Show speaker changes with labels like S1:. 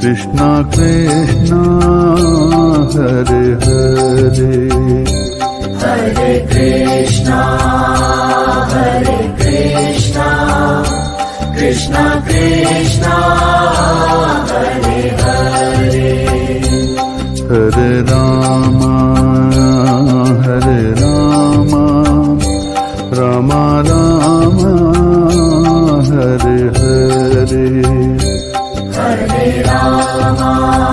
S1: Krishna Krishna Hare Hare
S2: Hare Krishna Krishna Krishna Hare Hare
S1: Hare Rama Rama Rama Hare Hare
S2: Hare Rama